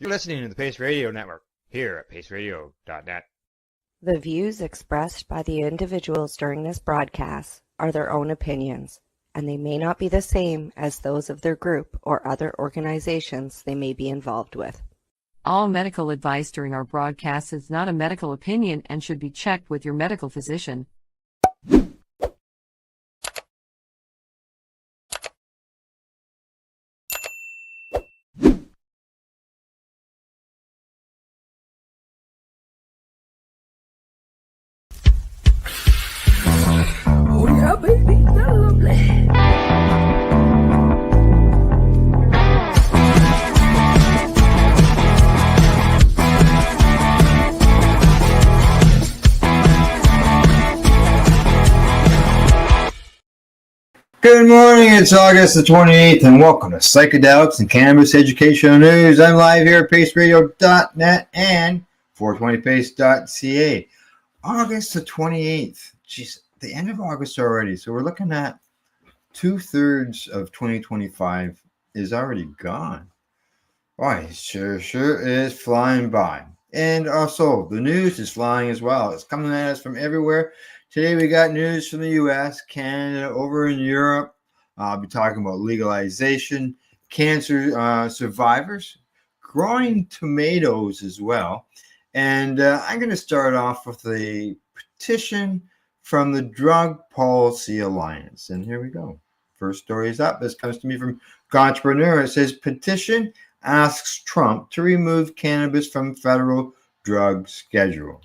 You're listening to the Pace Radio Network here at paceradio.net. The views expressed by the individuals during this broadcast are their own opinions, and they may not be the same as those of their group or other organizations they may be involved with. All medical advice during our broadcast is not a medical opinion and should be checked with your medical physician. Oh yeah, baby, that's lovely. Good morning, it's August the 28th, and welcome to Psychedelics and Cannabis Educational News. I'm live here at paceradio.net and 420pace.ca. August the 28th. Jeez, the end of August already, so we're looking at 2/3 of 2025 is already gone. Boy, it sure is flying by. And also, the news is flying as well. It's coming at us from everywhere. Today we got news from the U.S., Canada, over in Europe. I'll be talking about legalization, cancer survivors, growing tomatoes as well. And I'm going to start off with a petition from the Drug Policy Alliance. And here we go. First story is up. This comes to me from Entrepreneur. It says, petition asks Trump to remove cannabis from federal drug schedule.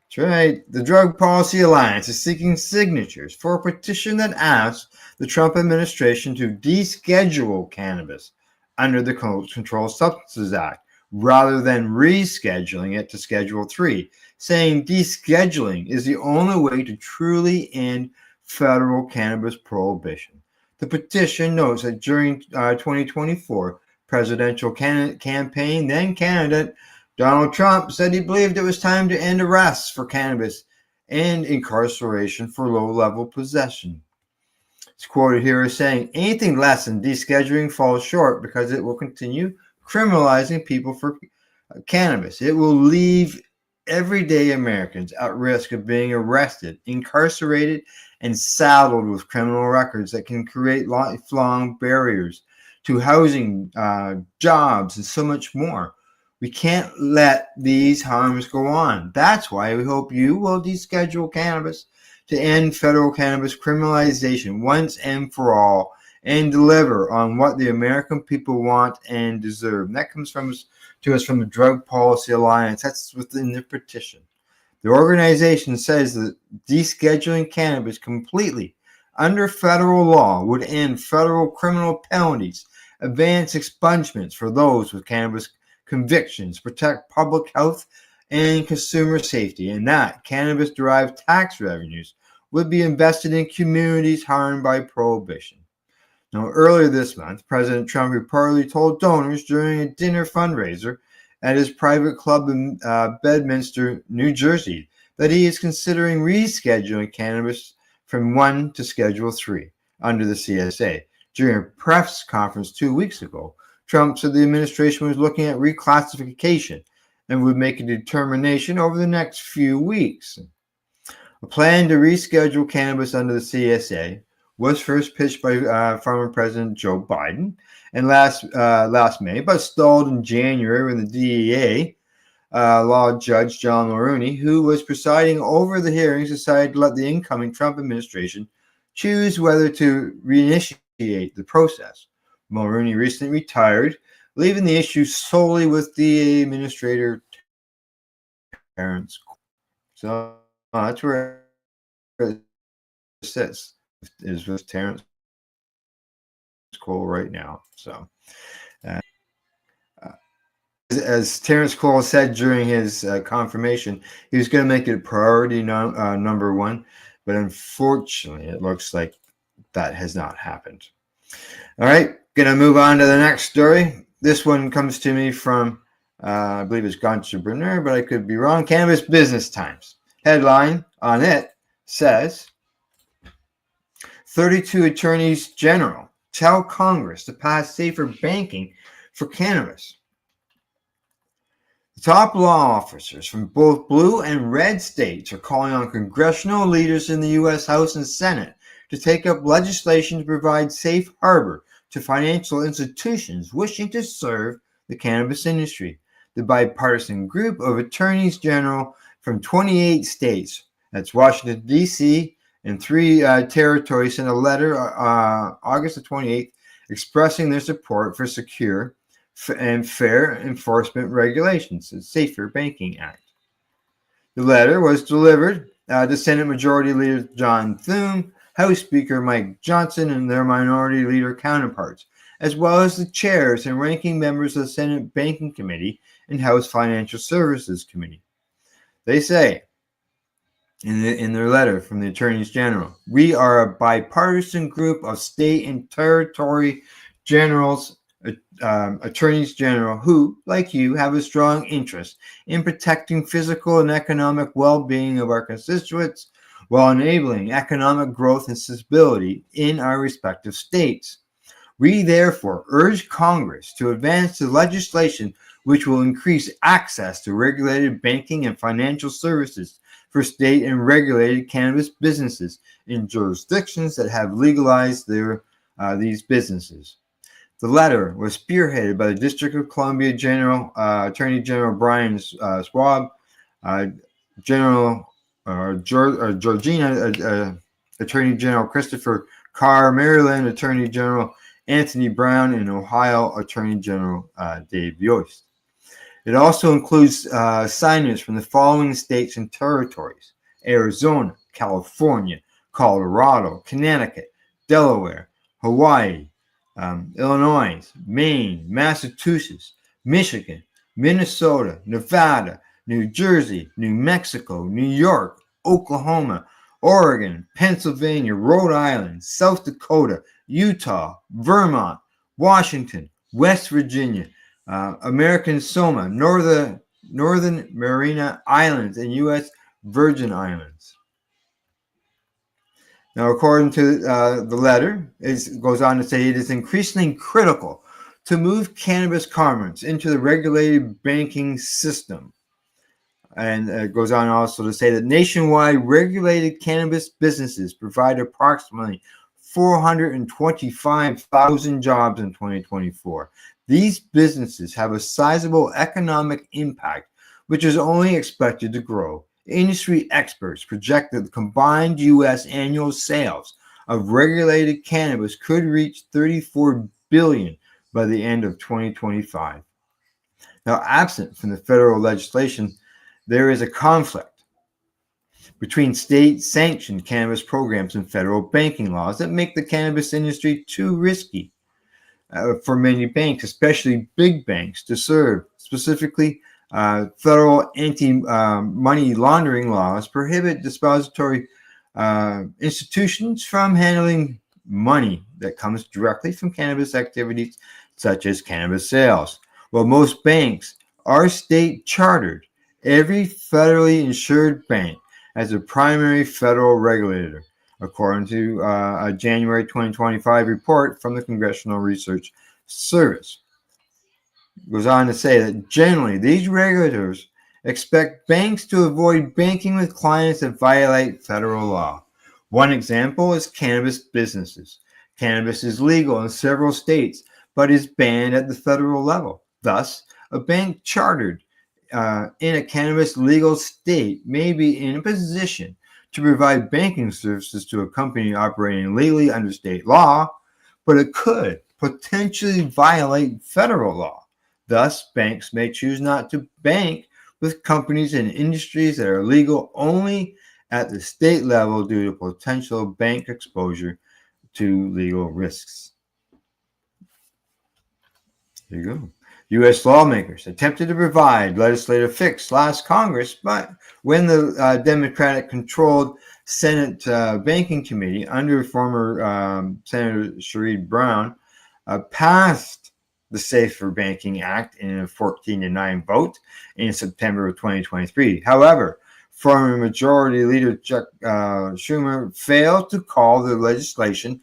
That's right. The Drug Policy Alliance is seeking signatures for a petition that asks the Trump administration to deschedule cannabis under the Controlled Substances Act rather than rescheduling it to Schedule 3, saying descheduling is the only way to truly end federal cannabis prohibition. The petition notes that during 2024 presidential campaign, then candidate Donald Trump said he believed it was time to end arrests for cannabis and incarceration for low-level possession. It's quoted here as saying, anything less than descheduling falls short because it will continue criminalizing people for cannabis. It will leave everyday Americans at risk of being arrested, incarcerated, and saddled with criminal records that can create lifelong barriers to housing, jobs, and so much more. We can't let these harms go on. That's why we hope you will deschedule cannabis to end federal cannabis criminalization once and for all and deliver on what the American people want and deserve. And that comes to us from the Drug Policy Alliance. That's within the petition. The organization says that descheduling cannabis completely under federal law would end federal criminal penalties, advance expungements for those with cannabis convictions, protect public health and consumer safety, and that cannabis-derived tax revenues would be invested in communities harmed by prohibition. Now, earlier this month, President Trump reportedly told donors during a dinner fundraiser at his private club in Bedminster, New Jersey, that he is considering rescheduling cannabis from 1 to Schedule 3 under the CSA. During a press conference 2 weeks ago, Trump said the administration was looking at reclassification and would make a determination over the next few weeks. A plan to reschedule cannabis under the CSA was first pitched by former President Joe Biden and last May, but stalled in January when the DEA law judge John Mulroney, who was presiding over the hearings, decided to let the incoming Trump administration choose whether to reinitiate the process. Mulroney recently retired, leaving the issue solely with DEA Administrator Terrence. So that's where it sits, is with Terrence Cole right now. So, as Terrence Cole said during his confirmation, he was going to make it a priority number one, but unfortunately, it looks like that has not happened. All right, going to move on to the next story. This one comes to me from, I believe it's Entrepreneur, but I could be wrong. Cannabis Business Times. Headline on it says, 32 attorneys general tell Congress to pass safer banking for cannabis. Top law officers from both blue and red states are calling on congressional leaders in the U.S. House and Senate to take up legislation to provide safe harbor to financial institutions wishing to serve the cannabis industry. The bipartisan group of attorneys general from 28 states, that's Washington, D.C., and 3 territories, sent a letter August the 28th expressing their support for secure and fair enforcement regulations, the Safer Banking Act. The letter was delivered to Senate Majority Leader John Thune, House Speaker Mike Johnson, and their Minority Leader counterparts, as well as the chairs and ranking members of the Senate Banking Committee and House Financial Services Committee. They say in their letter from the Attorneys General, we are a bipartisan group of state and territory generals, attorneys general who, like you, have a strong interest in protecting physical and economic well-being of our constituents while enabling economic growth and stability in our respective states. We therefore urge Congress to advance the legislation which will increase access to regulated banking and financial services for state and regulated cannabis businesses in jurisdictions that have legalized these businesses. The letter was spearheaded by the District of Columbia Attorney General Brian Schwab, Georgina Attorney General Christopher Carr, Maryland Attorney General Anthony Brown, and Ohio Attorney General Dave Yost. It also includes signers from the following states and territories: Arizona, California, Colorado, Connecticut, Delaware, Hawaii, Illinois, Maine, Massachusetts, Michigan, Minnesota, Nevada, New Jersey, New Mexico, New York, Oklahoma, Oregon, Pennsylvania, Rhode Island, South Dakota, Utah, Vermont, Washington, West Virginia, American Samoa, Northern Mariana Islands, and U.S. Virgin Islands. Now, according to the letter, it goes on to say it is increasingly critical to move cannabis commerce into the regulated banking system. And it goes on also to say that nationwide regulated cannabis businesses provide approximately 425,000 jobs in 2024. These businesses have a sizable economic impact, which is only expected to grow. Industry experts project that the combined U.S. annual sales of regulated cannabis could reach $34 billion by the end of 2025. Now, absent from the federal legislation, there is a conflict between state-sanctioned cannabis programs and federal banking laws that make the cannabis industry too risky for many banks, especially big banks, to serve. Specifically, federal anti-money laundering laws prohibit depository institutions from handling money that comes directly from cannabis activities, such as cannabis sales. While most banks are state chartered, every federally insured bank has a primary federal regulator, according to a January 2025 report from the Congressional Research Service. It goes on to say that generally these regulators expect banks to avoid banking with clients that violate federal law. One example is cannabis businesses. Cannabis is legal in several states, but is banned at the federal level. Thus, a bank chartered in a cannabis legal state may be in a position to provide banking services to a company operating legally under state law, but it could potentially violate federal law. Thus, banks may choose not to bank with companies and industries that are legal only at the state level due to potential bank exposure to legal risks. There you go. U.S. lawmakers attempted to provide legislative fix last Congress, but when the Democratic-controlled Senate Banking Committee under former Senator Sherrod Brown passed the Safer Banking Act in a 14-9 vote in September of 2023. However, former Majority Leader Chuck Schumer failed to call the legislation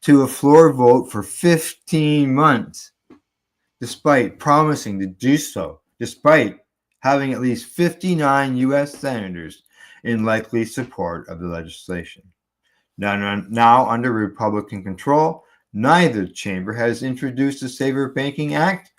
to a floor vote for 15 months. Despite promising to do so, despite having at least 59 U.S. senators in likely support of the legislation. Now under Republican control, neither chamber has introduced the Safer Banking Act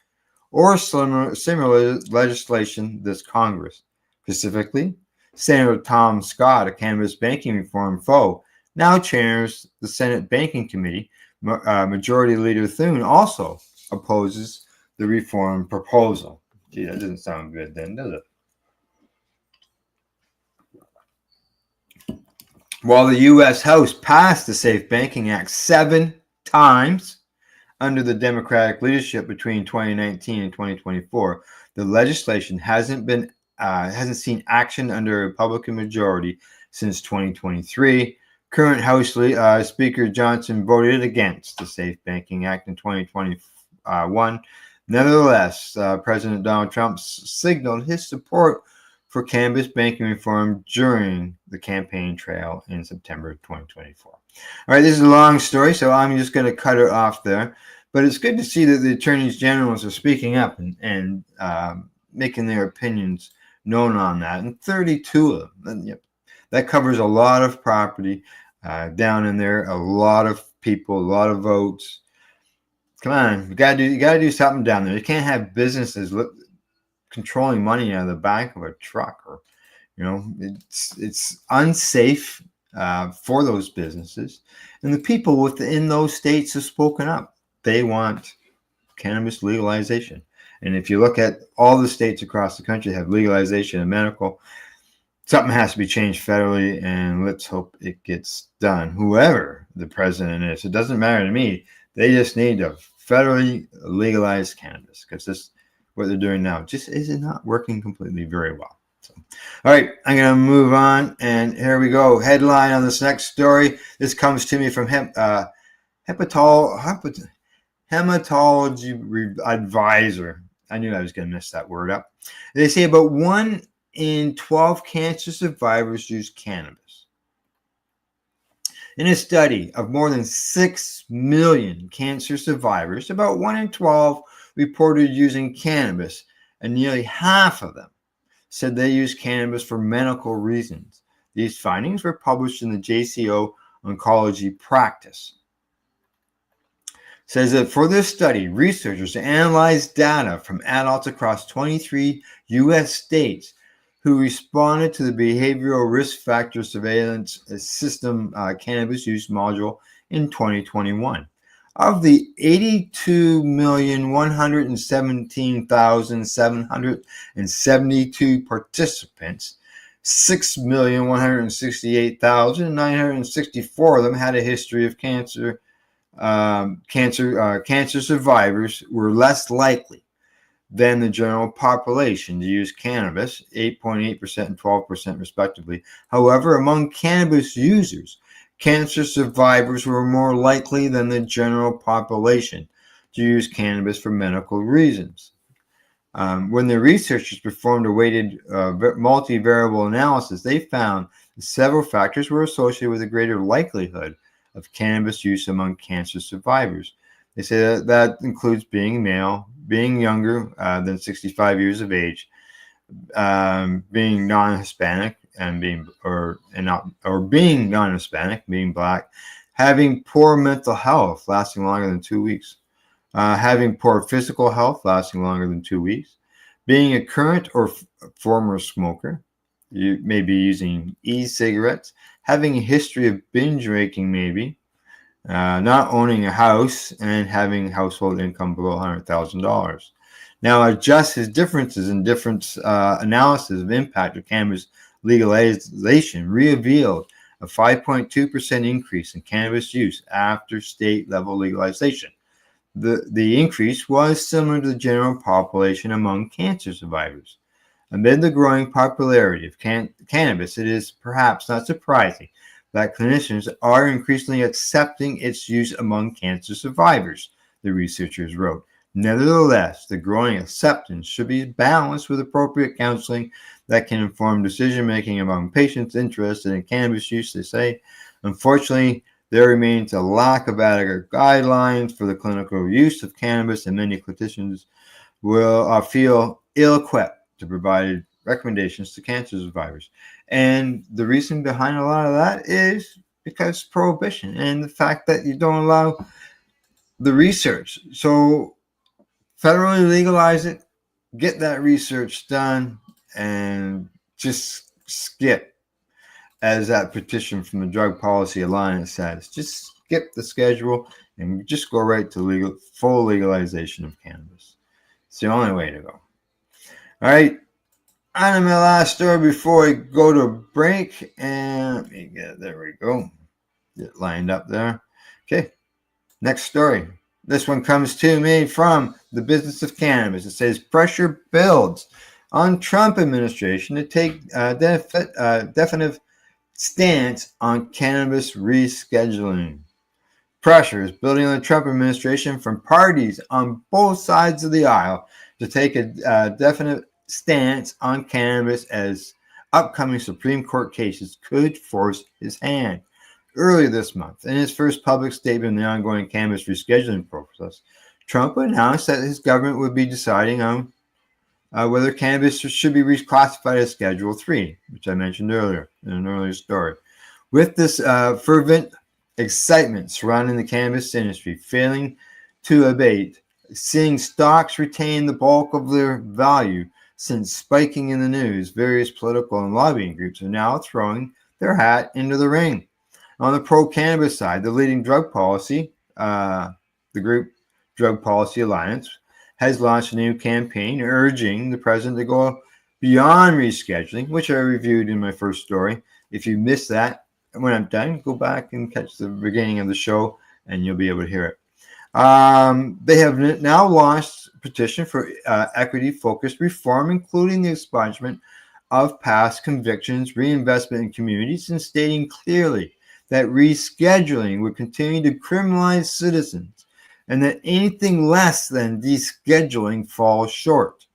or similar legislation this Congress. Specifically, Senator Tom Scott, a cannabis banking reform foe, now chairs the Senate Banking Committee. Majority Leader Thune also opposes the reform proposal. Gee, that doesn't sound good then, does it? While the U.S. House passed the Safe Banking Act 7 times under the Democratic leadership between 2019 and 2024, the legislation hasn't seen action under a Republican majority since 2023. Current House Speaker Johnson voted against the Safe Banking Act in 2021. Nevertheless, President Donald Trump signaled his support for cannabis banking reform during the campaign trail in September 2024. All right, this is a long story, so I'm just going to cut it off there. But it's good to see that the attorneys generals are speaking up and making their opinions known on that. And 32 of them. Yep, that covers a lot of property down in there, a lot of people, a lot of votes. Come on, you gotta do something down there. You can't have businesses controlling money out of the back of a truck, or it's unsafe for those businesses. And the people within those states have spoken up. They want cannabis legalization. And if you look at all the states across the country that have legalization of medical, something has to be changed federally, and let's hope it gets done. Whoever the president is, it doesn't matter to me. They just need to federally legalize cannabis, because this what they're doing now just is not working completely very well. So, all right, I'm going to move on, and here we go. Headline on this next story. This comes to me from Hematology Advisor. I knew I was going to mess that word up. They say about 1 in 12 cancer survivors use cannabis. In a study of more than 6 million cancer survivors, about 1 in 12 reported using cannabis, and nearly half of them said they use cannabis for medical reasons. These findings were published in the JCO Oncology Practice. It says that for this study, researchers analyzed data from adults across 23 U.S. states who responded to the Behavioral Risk Factor Surveillance System cannabis use module in 2021. Of the 82,117,772 participants, 6,168,964 of them had a history of cancer. Cancer survivors were less likely than the general population to use cannabis, 8.8% and 12% respectively. However, among cannabis users, cancer survivors were more likely than the general population to use cannabis for medical reasons. When the researchers performed a weighted multivariable analysis, they found that several factors were associated with a greater likelihood of cannabis use among cancer survivors. They say that includes being male, being younger than 65 years of age, being non-Hispanic, and being non-Hispanic, being Black, having poor mental health lasting longer than 2 weeks, having poor physical health lasting longer than 2 weeks, being a current or former smoker, you may be using e-cigarettes, having a history of binge drinking, maybe, not owning a house, and having household income below $100,000. Now, adjust his differences in different analysis of impact of cannabis legalization revealed a 5.2% increase in cannabis use after state-level legalization. The increase was similar to the general population among cancer survivors. Amid the growing popularity of cannabis, it is perhaps not surprising that clinicians are increasingly accepting its use among cancer survivors, the researchers wrote. Nevertheless, the growing acceptance should be balanced with appropriate counseling that can inform decision-making among patients interested in cannabis use, they say. Unfortunately, there remains a lack of adequate guidelines for the clinical use of cannabis, and many clinicians will feel ill-equipped to provide recommendations to cancer survivors. And the reason behind a lot of that is because prohibition and the fact that you don't allow the research. So federally legalize it, get that research done, and just skip, as that petition from the Drug Policy Alliance says, just skip the schedule and just go right to full legalization of cannabis. It's the only way to go. All right, on to my last story before we go to break. And let me get, there we go. Get it lined up there. Okay, next story. This one comes to me from the Business of Cannabis. It says pressure builds on Trump administration to take a definitive stance on cannabis rescheduling. Pressure is building on the Trump administration from parties on both sides of the aisle to take a definite stance on cannabis, as upcoming Supreme Court cases could force his hand. Earlier this month, in his first public statement on the ongoing cannabis rescheduling process, Trump announced that his government would be deciding on whether cannabis should be reclassified as Schedule III, which I mentioned earlier in an earlier story. With this fervent excitement surrounding the cannabis industry failing to abate, seeing stocks retain the bulk of their value since spiking in the news, various political and lobbying groups are now throwing their hat into the ring. On the pro-cannabis side, the leading drug policy, the group Drug Policy Alliance, has launched a new campaign urging the president to go beyond rescheduling, which I reviewed in my first story. If you missed that, when I'm done, go back and catch the beginning of the show, and you'll be able to hear it. They have now launched a petition for equity-focused reform, including the expungement of past convictions, reinvestment in communities, and stating clearly that rescheduling would continue to criminalize citizens and that anything less than descheduling falls short.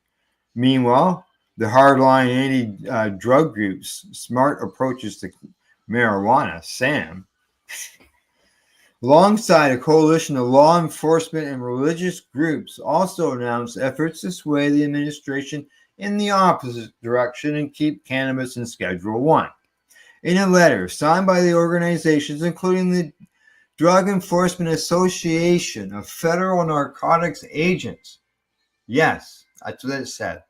Meanwhile, the hardline anti-drug groups' smart approaches to marijuana, SAM, alongside a coalition of law enforcement and religious groups, also announced efforts to sway the administration in the opposite direction and keep cannabis in Schedule I. In a letter signed by the organizations, including the Drug Enforcement Association of Federal Narcotics Agents, yes, that's what it said.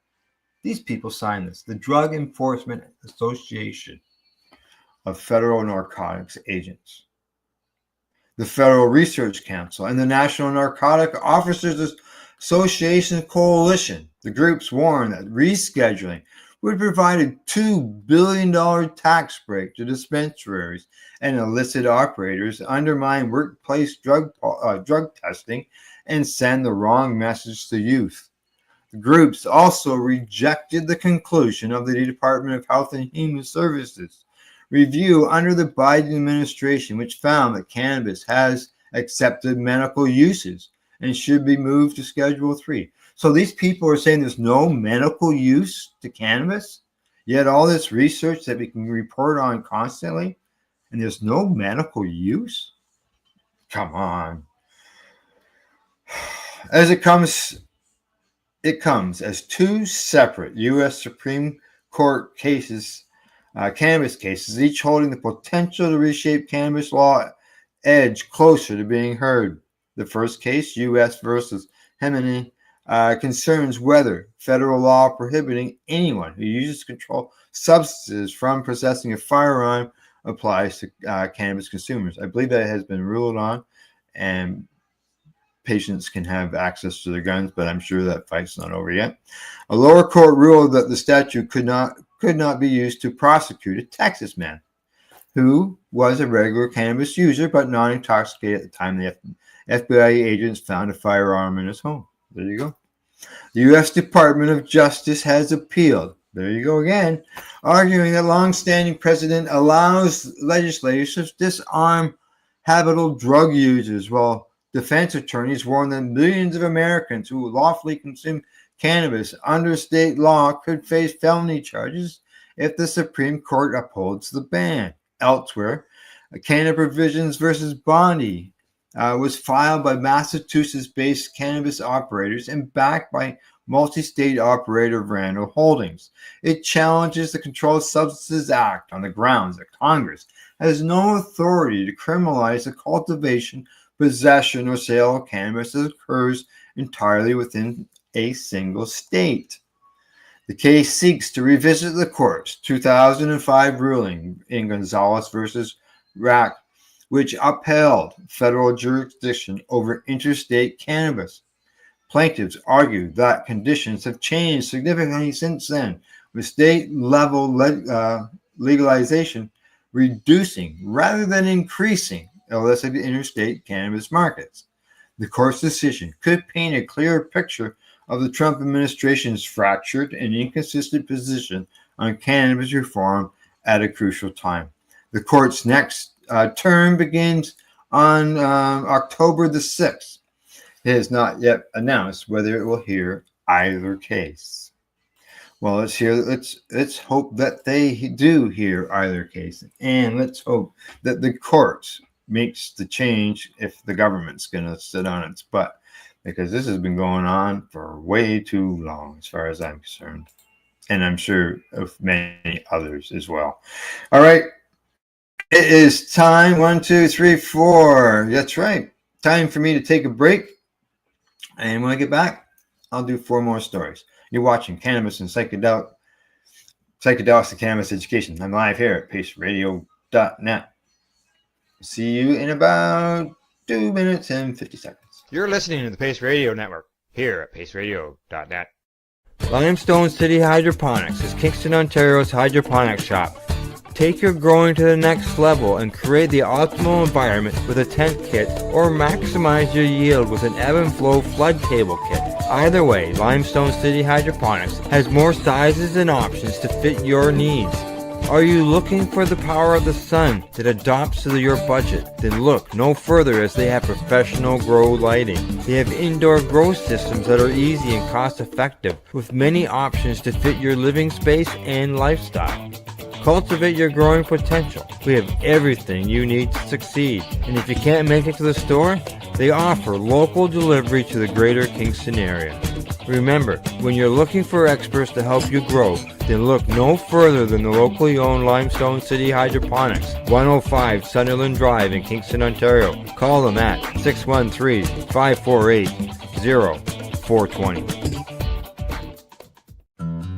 These people signed this. The Drug Enforcement Association of Federal Narcotics Agents, the Federal Research Council, and the National Narcotic Officers Association Coalition. The groups warn that rescheduling would provide a $2 billion tax break to dispensaries and illicit operators, undermine workplace drug testing, and send the wrong message to youth. The groups also rejected the conclusion of the Department of Health and Human Services review under the Biden administration, which found that cannabis has accepted medical uses and should be moved to Schedule III. So these people are saying there's no medical use to cannabis, yet all this research that we can report on constantly, and there's no medical use? Come on. It comes as two separate U.S. Supreme Court cases, cannabis cases, each holding the potential to reshape cannabis law edge closer to being heard. The first case, U.S. versus Hemingway, concerns whether federal law prohibiting anyone who uses controlled substances from possessing a firearm applies to cannabis consumers. I believe that has been ruled on, and patients can have access to their guns, but I'm sure that fight's not over yet. A lower court ruled that the statute could not be used to prosecute a Texas man who was a regular cannabis user but not intoxicated at the time the FBI agents found a firearm in his home. There you go. The U.S. Department of Justice has appealed. There you go again, arguing that longstanding precedent allows legislators to disarm habitual drug users, while defense attorneys warn that millions of Americans who lawfully consume cannabis under state law could face felony charges if the Supreme Court upholds the ban. Elsewhere, Canada Provisions versus Bondi was filed by Massachusetts-based cannabis operators and backed by multi-state operator Randall Holdings. It challenges the Controlled Substances Act on the grounds that Congress has no authority to criminalize the cultivation, possession, or sale of cannabis that occurs entirely within a single state. The case seeks to revisit the court's 2005 ruling in Gonzalez versus Rack, which upheld federal jurisdiction over interstate cannabis. Plaintiffs argue that conditions have changed significantly since then, with state-level legalization reducing rather than increasing illicit interstate cannabis markets. The court's decision could paint a clearer picture of the Trump administration's fractured and inconsistent position on cannabis reform at a crucial time. The court's next term begins on October the 6th. It has not yet announced whether it will hear either case. Well, let's hope that they do hear either case, and let's hope that the court makes the change if the government's going to sit on its butt, because this has been going on for way too long, as far as I'm concerned, and I'm sure of many others as well. All right, it is time. 1, 2, 3, 4. That's right. Time for me to take a break. And when I get back, I'll do 4 more stories. You're watching Cannabis and Psychedelics and Cannabis Education. I'm live here at paceradio.net. See you in about 2 minutes and 50 seconds. You're listening to the Pace Radio Network here at paceradio.net. Limestone City Hydroponics is Kingston, Ontario's hydroponics shop. Take your growing to the next level and create the optimal environment with a tent kit, or maximize your yield with an ebb and flow flood table kit. Either way, Limestone City Hydroponics has more sizes and options to fit your needs. Are you looking for the power of the sun that adapts to your budget? Then look no further, as they have professional grow lighting. They have indoor grow systems that are easy and cost effective, with many options to fit your living space and lifestyle. Cultivate your growing potential. We have everything you need to succeed. And if you can't make it to the store, they offer local delivery to the greater Kingston area. Remember, when you're looking for experts to help you grow, then look no further than the locally owned Limestone City Hydroponics, 105 Sunderland Drive in Kingston, Ontario. Call them at 613-548-0420.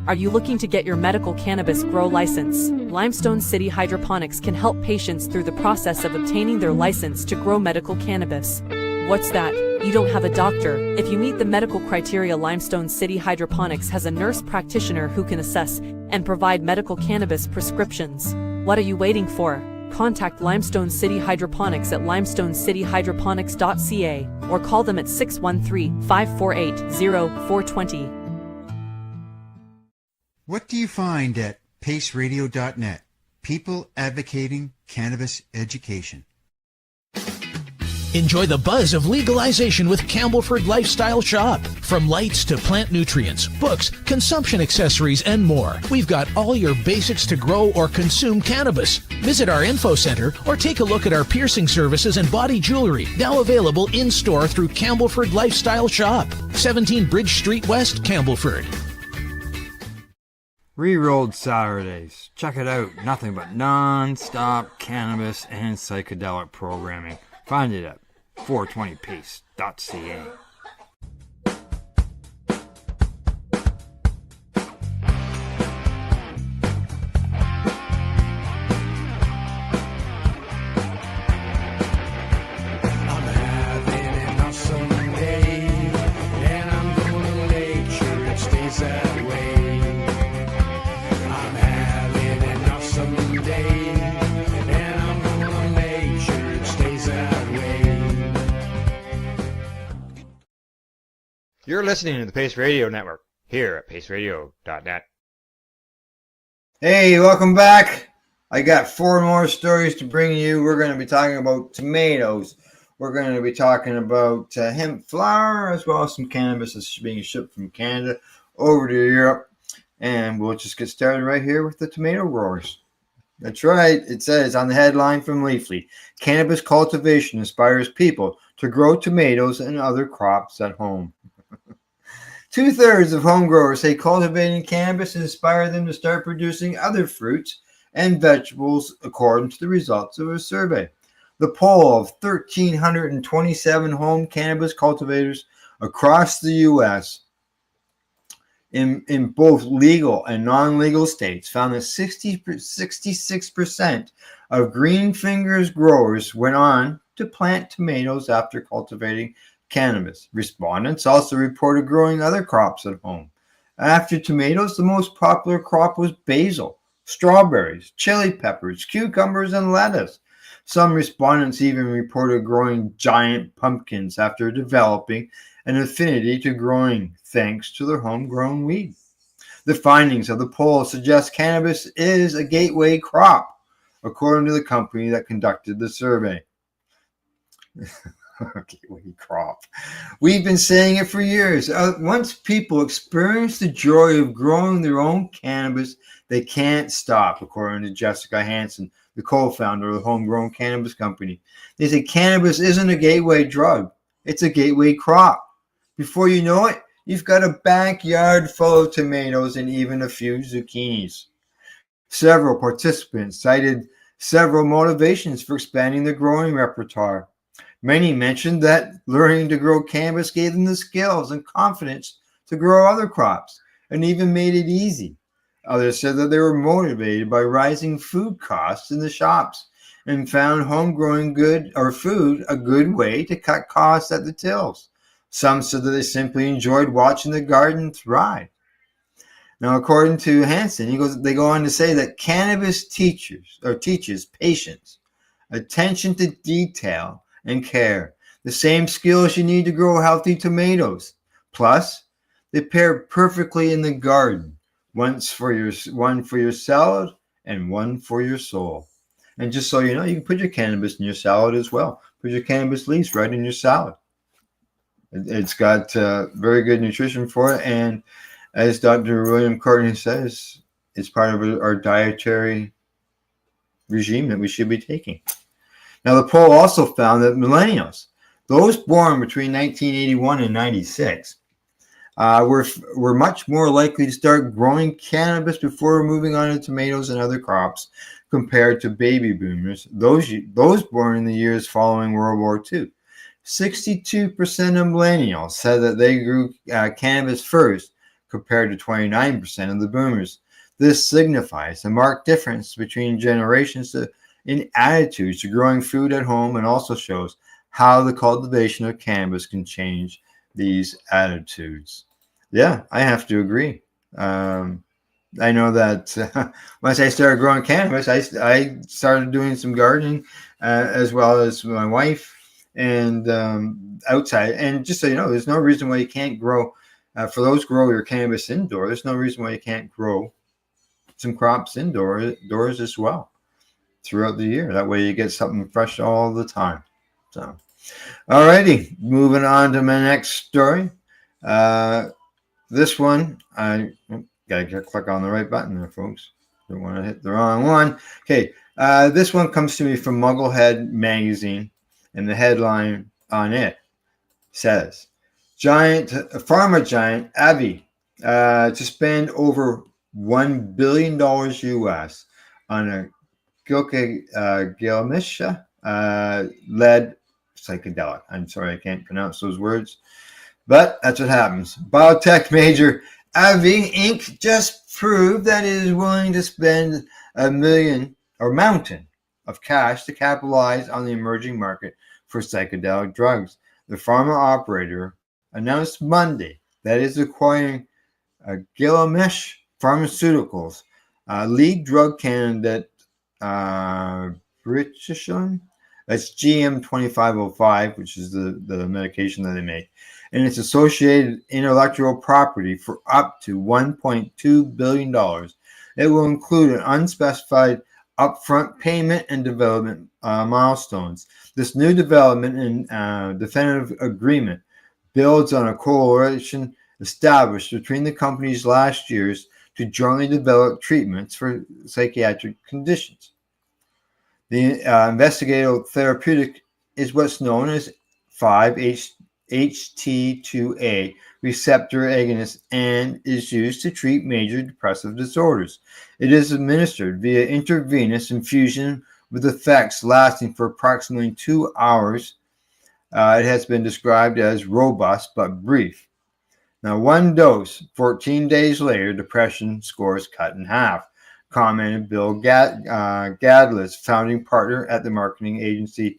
Are you looking to get your medical cannabis grow license? Limestone City Hydroponics can help patients through the process of obtaining their license to grow medical cannabis. What's that? You don't have a doctor? If you meet the medical criteria, Limestone City Hydroponics has a nurse practitioner who can assess and provide medical cannabis prescriptions. What are you waiting for? Contact Limestone City Hydroponics at limestonecityhydroponics.ca or call them at 613-548-0420. What do you find at paceradio.net? People advocating cannabis education. Enjoy the buzz of legalization with Campbellford Lifestyle Shop. From lights to plant nutrients, books, consumption accessories, and more, we've got all your basics to grow or consume cannabis. Visit our info center or take a look at our piercing services and body jewelry, now available in-store through Campbellford Lifestyle Shop, 17 Bridge Street West, Campbellford. Rerolled Saturdays. Check it out. Nothing but non-stop cannabis and psychedelic programming. Find it at 420pace.ca. You're listening to the Pace Radio Network here at paceradio.net. Hey, welcome back. I got 4 more stories to bring you. We're going to be talking about tomatoes. We're going to be talking about hemp flower, as well as some cannabis that's being shipped from Canada over to Europe. And we'll just get started right here with the tomato growers. That's right. It says on the headline from Leafly, cannabis cultivation inspires people to grow tomatoes and other crops at home. 2/3 of home growers say cultivating cannabis inspired them to start producing other fruits and vegetables, according to the results of a survey. The poll of 1,327 home cannabis cultivators across the U.S. in both legal and non-legal states found that 66% of Green Fingers growers went on to plant tomatoes after cultivating cannabis. Respondents also reported growing other crops at home. After tomatoes, the most popular crop was basil, strawberries, chili peppers, cucumbers, and lettuce. Some respondents even reported growing giant pumpkins after developing an affinity to growing thanks to their homegrown weed. The findings of the poll suggest cannabis is a gateway crop, according to the company that conducted the survey. Gateway crop. We've been saying it for years. Once people experience the joy of growing their own cannabis, they can't stop, according to Jessica Hansen, the co-founder of the Homegrown Cannabis Company. They say cannabis isn't a gateway drug. It's a gateway crop. Before you know it, you've got a backyard full of tomatoes and even a few zucchinis. Several participants cited several motivations for expanding their growing repertoire. Many mentioned that learning to grow cannabis gave them the skills and confidence to grow other crops and even made it easy. Others said that they were motivated by rising food costs in the shops and found home-growing food a good way to cut costs at the tills. Some said that they simply enjoyed watching the garden thrive. Now, according to Hansen, they go on to say that cannabis teaches patience, attention to detail, and care, the same skills you need to grow healthy tomatoes. Plus, they pair perfectly in the garden, one for your salad and one for your soul. And just so you know, you can put your cannabis in your salad as well. Put your cannabis leaves right in your salad. It's got very good nutrition for it, and as Dr. William Courtney says, it's part of our dietary regime that we should be taking. Now, the poll also found that millennials, those born between 1981 and 96, were much more likely to start growing cannabis before moving on to tomatoes and other crops compared to baby boomers, those born in the years following World War II. 62% of millennials said that they grew cannabis first, compared to 29% of the boomers. This signifies a marked difference between generations in attitudes to growing food at home, and also shows how the cultivation of cannabis can change these attitudes. Yeah, I have to agree. I know that once I started growing cannabis, I started doing some gardening as well as my wife, and outside. And just so you know, there's no reason why you can't grow, for those grow your cannabis indoor, there's no reason why you can't grow some crops indoors as well throughout the year. That way you get something fresh all the time. So, alrighty, moving on to my next story. This one, I gotta click on the right button there, folks. Don't want to hit the wrong one. Okay, this one comes to me from Mugglehead Magazine, and the headline on it says, pharma giant At-Eze to spend over $1 billion US on a Gilmisha led psychedelic. I'm sorry, I can't pronounce those words, but that's what happens. Biotech major At-Eze Inc. just proved that it is willing to spend mountain of cash to capitalize on the emerging market for psychedelic drugs. The pharma operator announced Monday that it is acquiring Gilgamesh Pharmaceuticals, lead drug candidate Britishon. That's GM2505, which is the medication that they make, and its associated intellectual property for up to $1.2 billion. It will include an unspecified upfront payment and development milestones. This new development and definitive agreement builds on a coalition established between the companies last year's to jointly develop treatments for psychiatric conditions. The investigational therapeutic is what's known as 5-HT HT2A receptor agonist and is used to treat major depressive disorders. It is administered via intravenous infusion with effects lasting for approximately 2 hours. It has been described as robust but brief. Now, one dose, 14 days later, depression scores cut in half, commented Bill Gadlis, founding partner at the marketing agency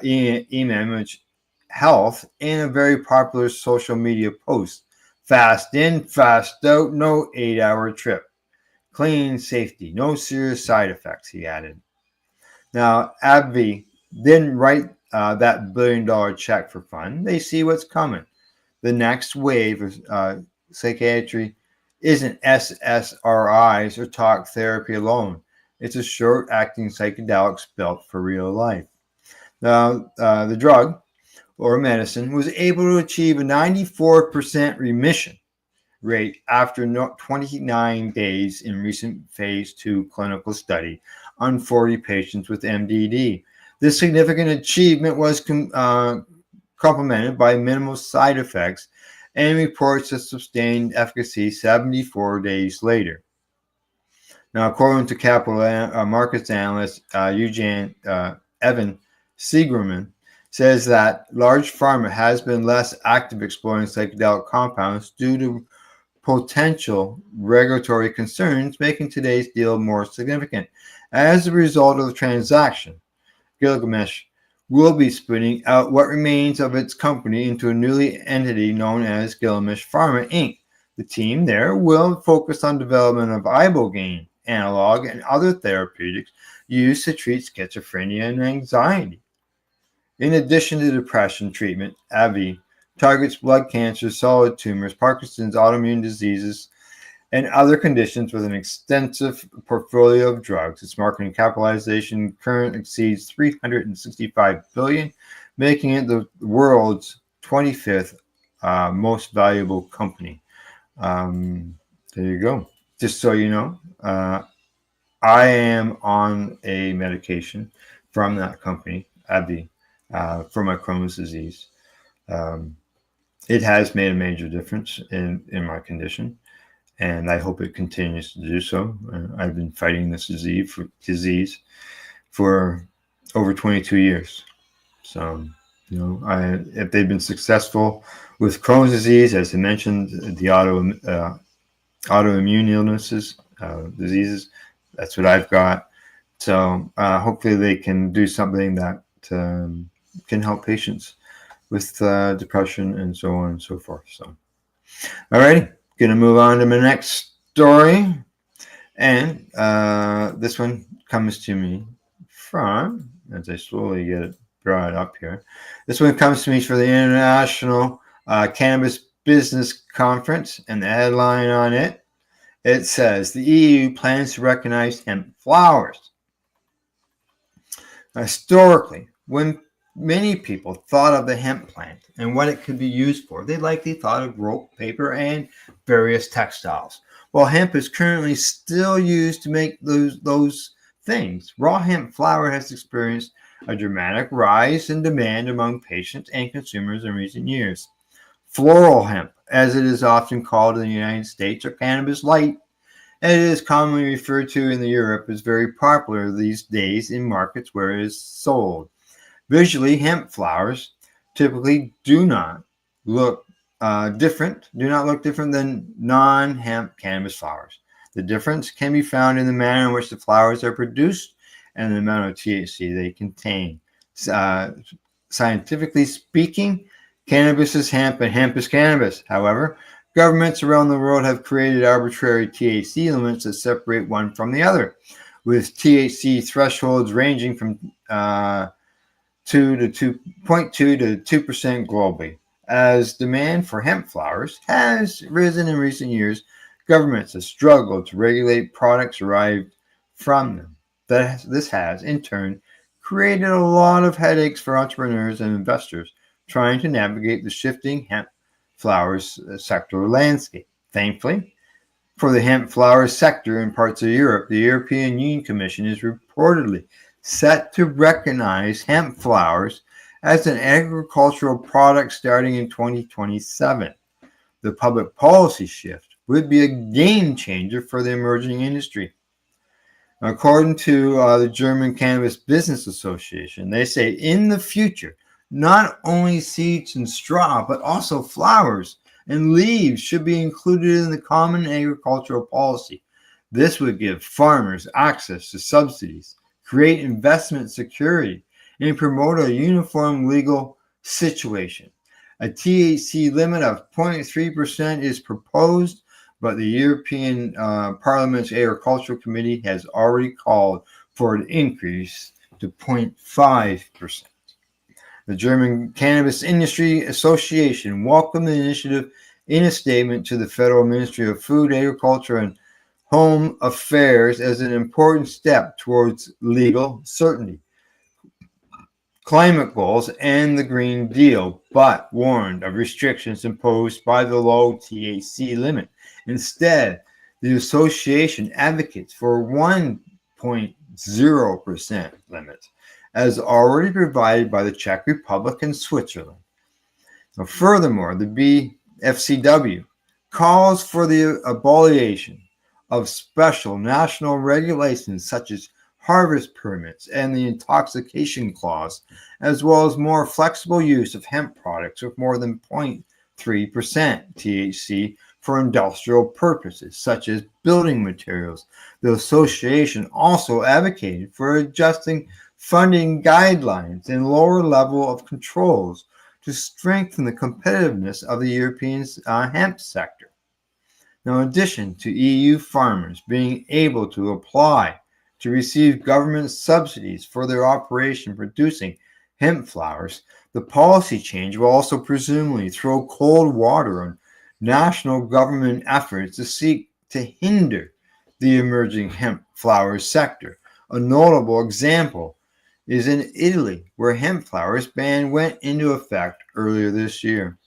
Image Health, in a very popular social media post. Fast in, fast out, no 8-hour trip. Clean safety, no serious side effects, he added. Now, AbbVie didn't write that billion-dollar check for fun. They see what's coming. The next wave of psychiatry isn't SSRIs or talk therapy alone. It's a short-acting psychedelics built for real life. Now, the drug or medicine was able to achieve a 94% remission rate after 29 days in recent phase 2 clinical study on 40 patients with MDD. This significant achievement was complemented by minimal side effects and reports of sustained efficacy 74 days later. Now, according to capital markets analyst Evan Siegerman, says that large pharma has been less active exploring psychedelic compounds due to potential regulatory concerns, making today's deal more significant. As a result of the transaction, Gilgamesh will be splitting out what remains of its company into a newly entity known as Gilgamesh Pharma Inc. The team there will focus on development of ibogaine analog and other therapeutics used to treat schizophrenia and anxiety. In addition to depression treatment, AbbVie targets blood cancer, solid tumors, Parkinson's, autoimmune diseases, and other conditions with an extensive portfolio of drugs. Its marketing capitalization currently exceeds $365 billion, making it the world's 25th most valuable company. There you go. Just so you know, I am on a medication from that company, AbbVie, for my Crohn's disease. It has made a major difference in my condition, and I hope it continues to do so. I've been fighting this disease for over 22 years. So, you know, if they've been successful with Crohn's disease, as I mentioned, the autoimmune illnesses, diseases, that's what I've got. So hopefully they can do something that can help patients with depression and so on and so forth. So, all righty. Going to move on to my next story. And this one comes to me from, as I slowly get it brought up here, this one comes to me for the International Cannabis Business Conference, and the headline on it, it says, the EU plans to recognize hemp flowers. Historically, when many people thought of the hemp plant and what it could be used for, they likely thought of rope, paper, and various textiles. While hemp is currently still used to make those things, raw hemp flower has experienced a dramatic rise in demand among patients and consumers in recent years. Floral hemp, as it is often called in the United States, or cannabis light, as it is commonly referred to in Europe, is very popular these days in markets where it is sold. Visually, hemp flowers typically do not look different than non-hemp cannabis flowers. The difference can be found in the manner in which the flowers are produced and the amount of THC they contain. Scientifically speaking, cannabis is hemp and hemp is cannabis. However, governments around the world have created arbitrary THC limits that separate one from the other, with THC thresholds ranging from 2.2 to 2% globally. As demand for hemp flowers has risen in recent years, governments have struggled to regulate products derived from them. This has, in turn, created a lot of headaches for entrepreneurs and investors trying to navigate the shifting hemp flowers sector landscape. Thankfully, for the hemp flowers sector in parts of Europe, the European Union Commission is reportedly set to recognize hemp flowers as an agricultural product starting in 2027. The public policy shift would be a game changer for the emerging industry. According to the German Cannabis Business Association, they say in the future, not only seeds and straw, but also flowers and leaves should be included in the common agricultural policy. This would give farmers access to subsidies, create investment security, and promote a uniform legal situation. A THC limit of 0.3% is proposed, but the European Parliament's Agricultural Committee has already called for an increase to 0.5%. The German Cannabis Industry Association welcomed the initiative in a statement to the Federal Ministry of Food, Agriculture, and Home Affairs as an important step towards legal certainty, climate goals, and the Green Deal, but warned of restrictions imposed by the low THC limit. Instead, the association advocates for 1.0% limit, as already provided by the Czech Republic and Switzerland. Now, furthermore, the BFCW calls for the abolition of special national regulations such as harvest permits and the intoxication clause, as well as more flexible use of hemp products with more than 0.3% THC for industrial purposes, such as building materials. The association also advocated for adjusting funding guidelines and lower level of controls to strengthen the competitiveness of the European hemp sector. Now, in addition to EU farmers being able to apply to receive government subsidies for their operation producing hemp flowers, the policy change will also presumably throw cold water on national government efforts to seek to hinder the emerging hemp flower sector. A notable example is in Italy, where hemp flowers ban went into effect earlier this year.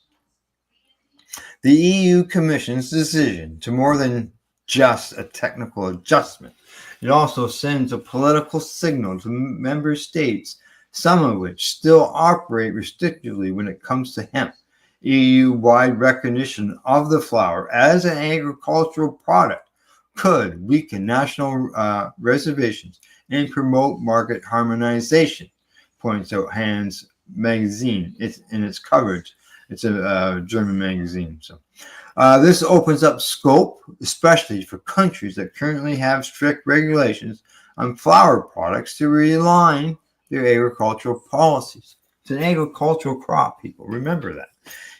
The EU Commission's decision to more than just a technical adjustment. It also sends a political signal to member states, some of which still operate restrictively when it comes to hemp. EU-wide recognition of the flower as an agricultural product could weaken national reservations and promote market harmonization, points out Hans magazine. It's in its coverage. It's a German magazine. So this opens up scope, especially for countries that currently have strict regulations on flower products, to realign their agricultural policies. It's an agricultural crop, people. Remember that.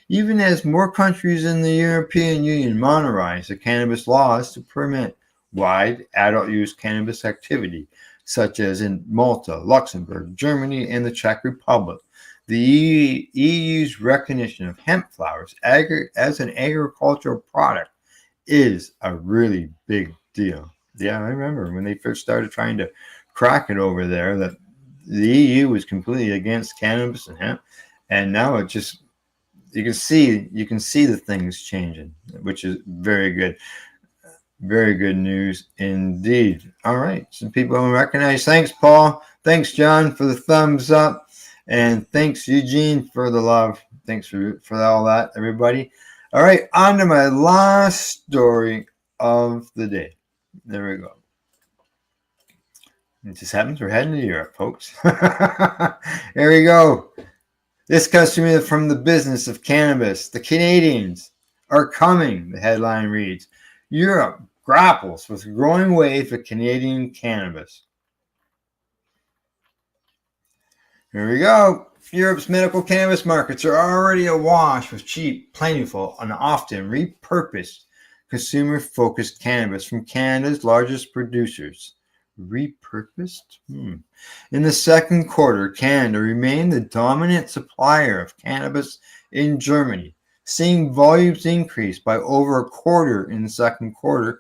Even as more countries in the European Union monetize the cannabis laws to permit wide adult use cannabis activity, such as in Malta, Luxembourg, Germany, and the Czech Republic. The EU's recognition of hemp flowers as an agricultural product is a really big deal. Yeah, I remember when they first started trying to crack it over there, that the EU was completely against cannabis and hemp, and now it just you can see the things changing, which is very good. Very good news indeed. All right, some people who recognize. Thanks, Paul. Thanks, John, for the thumbs up. And thanks, Eugene, for the love. Thanks for all that, everybody. All right, on to my last story of the day. There we go. It just happens we're heading to Europe, folks. Here we go. This comes to me from the business of cannabis. The Canadians are coming, the headline reads. Europe grapples with a growing wave of Canadian cannabis. Here we go. Europe's medical cannabis markets are already awash with cheap, plentiful, and often repurposed consumer-focused cannabis from Canada's largest producers. Repurposed? In the second quarter, Canada remained the dominant supplier of cannabis in Germany, seeing volumes increase by over a quarter in the second quarter,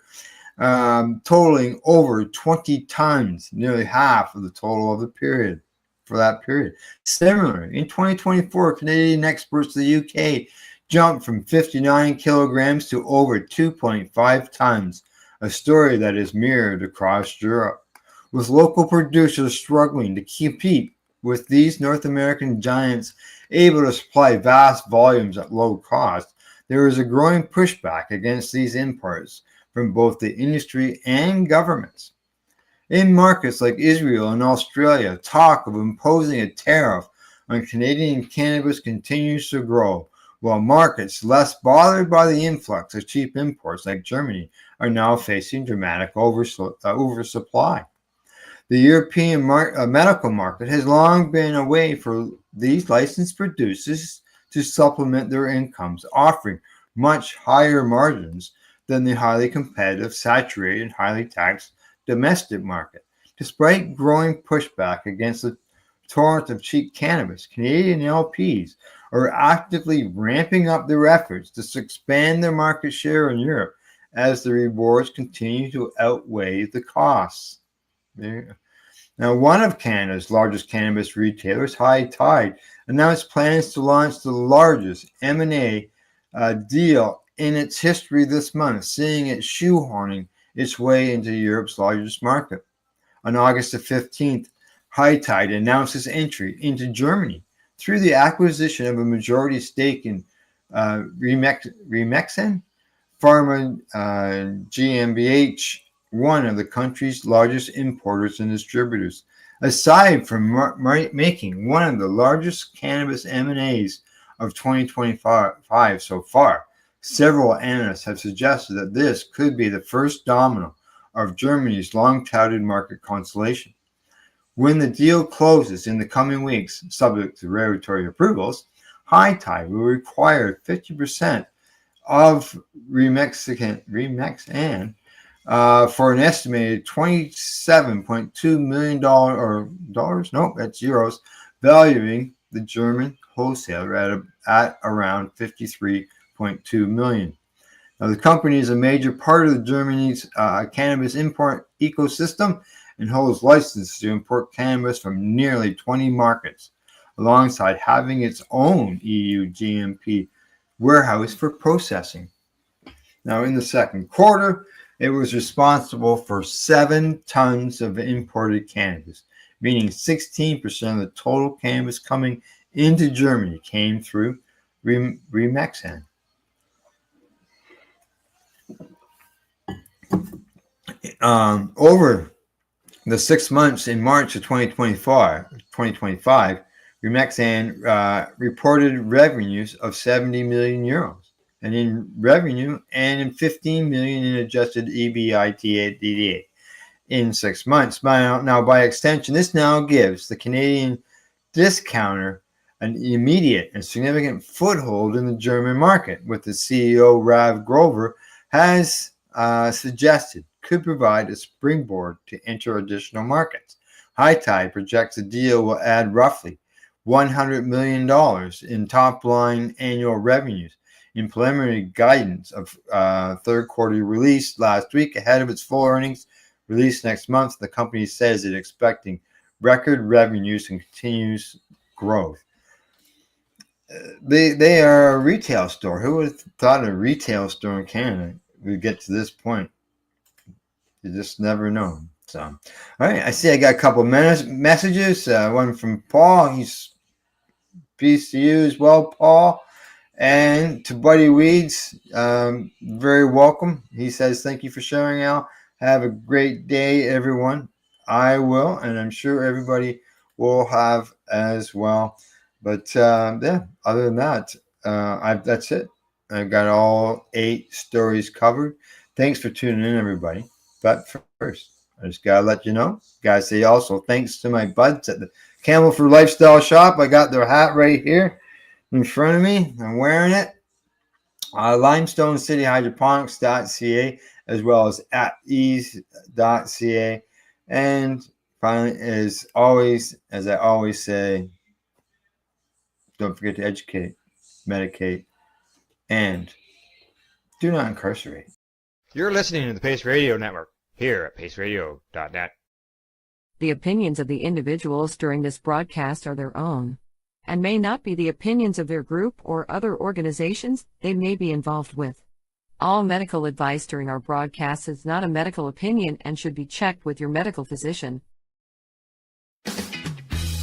totaling over 20 tons, nearly half of the total of the period. For that period. Similarly, in 2024, Canadian exports to the UK jumped from 59 kilograms to over 2.5 tons, a story that is mirrored across Europe, with local producers struggling to compete With these North American giants able to supply vast volumes at low cost, there is a growing pushback against these imports from both the industry and governments. In markets like Israel and Australia, talk of imposing a tariff on Canadian cannabis continues to grow, while markets less bothered by the influx of cheap imports like Germany are now facing dramatic oversupply. The European medical market has long been a way for these licensed producers to supplement their incomes, offering much higher margins than the highly competitive, saturated, and highly taxed domestic market. Despite growing pushback against the torrent of cheap cannabis, Canadian LPs are actively ramping up their efforts to expand their market share in Europe as the rewards continue to outweigh the costs. Now, one of Canada's largest cannabis retailers, High Tide, announced plans to launch the largest M&A deal in its history this month, seeing it shoehorning its way into Europe's largest market. On August the 15th, High Tide announced its entry into Germany through the acquisition of a majority stake in Remexen Pharma GmbH, one of the country's largest importers and distributors. Aside from making one of the largest cannabis M&As of 2025 so far, several analysts have suggested that this could be the first domino of Germany's long-touted market consolidation. When the deal closes in the coming weeks, subject to regulatory approvals, High Tide will require 50% of Remexan for an estimated $27.2 million or dollars? Nope, that's euros, valuing the German wholesaler at around $53.2 million. Now, the company is a major part of Germany's cannabis import ecosystem and holds license to import cannabis from nearly 20 markets, alongside having its own EU GMP warehouse for processing. Now, in the second quarter, it was responsible for 7 tons of imported cannabis, meaning 16% of the total cannabis coming into Germany came through Remexan. Over the 6 months in March of 2025, Remexan reported revenues of 70 million euros, and in revenue and in 15 million in adjusted EBITDA in 6 months. Now, by extension, this now gives the Canadian discounter an immediate and significant foothold in the German market, with the CEO Rav Grover has suggested could provide a springboard to enter additional markets. High Tide projects the deal will add roughly $100 million in top-line annual revenues. In preliminary guidance of third quarter release last week ahead of its full earnings release next month, the company says it's expecting record revenues and continuous growth. They are a retail store. Who would have thought a retail store in Canada would get to this point? You just never know. So, all right, I see I got a couple messages. One from Paul. He's peace to you as well, Paul. And to Buddy Weeds, very welcome. He says, thank you for sharing, Al. Have a great day, everyone. I will, and I'm sure everybody will have as well. But yeah, other than that, that's it. I've got all 8 stories covered. Thanks for tuning in, everybody. But first, I just got to let you know, guys, say also thanks to my buds at the Campbellford Lifestyle Shop. I got their hat right here in front of me. I'm wearing it. Limestone City Hydroponics.ca, as well as At-Eze.ca. And finally, as I always say, don't forget to educate, medicate, and do not incarcerate. You're listening to the Pace Radio Network here at paceradio.net. The opinions of the individuals during this broadcast are their own, and may not be the opinions of their group or other organizations they may be involved with. All medical advice during our broadcast is not a medical opinion and should be checked with your medical physician.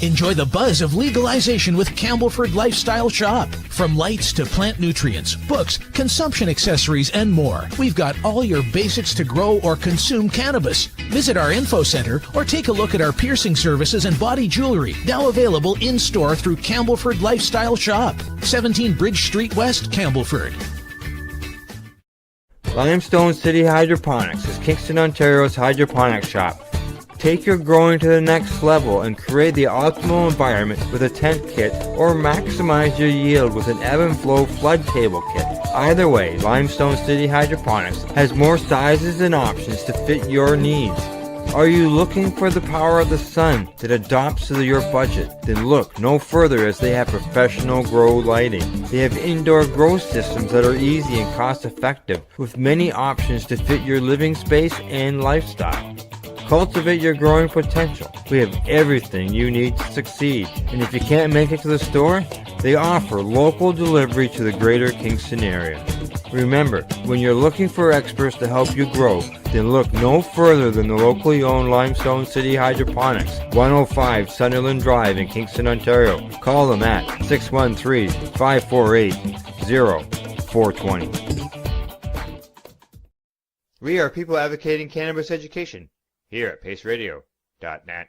Enjoy the buzz of legalization with Campbellford Lifestyle Shop. From lights to plant nutrients, books, consumption accessories, and more, we've got all your basics to grow or consume cannabis. Visit our info center or take a look at our piercing services and body jewelry, now available in-store through Campbellford Lifestyle Shop, 17 Bridge Street West, Campbellford. Limestone City Hydroponics is Kingston, Ontario's hydroponics shop. Take your growing to the next level and create the optimal environment with a tent kit or maximize your yield with an ebb and flow flood table kit. Either way, Limestone City Hydroponics has more sizes and options to fit your needs. Are you looking for the power of the sun that adapts to your budget? Then look no further, as they have professional grow lighting. They have indoor grow systems that are easy and cost effective with many options to fit your living space and lifestyle. Cultivate your growing potential. We have everything you need to succeed. And if you can't make it to the store, they offer local delivery to the greater Kingston area. Remember, when you're looking for experts to help you grow, then look no further than the locally owned Limestone City Hydroponics, 105 Sunderland Drive in Kingston, Ontario. Call them at 613-548-0420. We are people advocating cannabis education here at paceradio.net.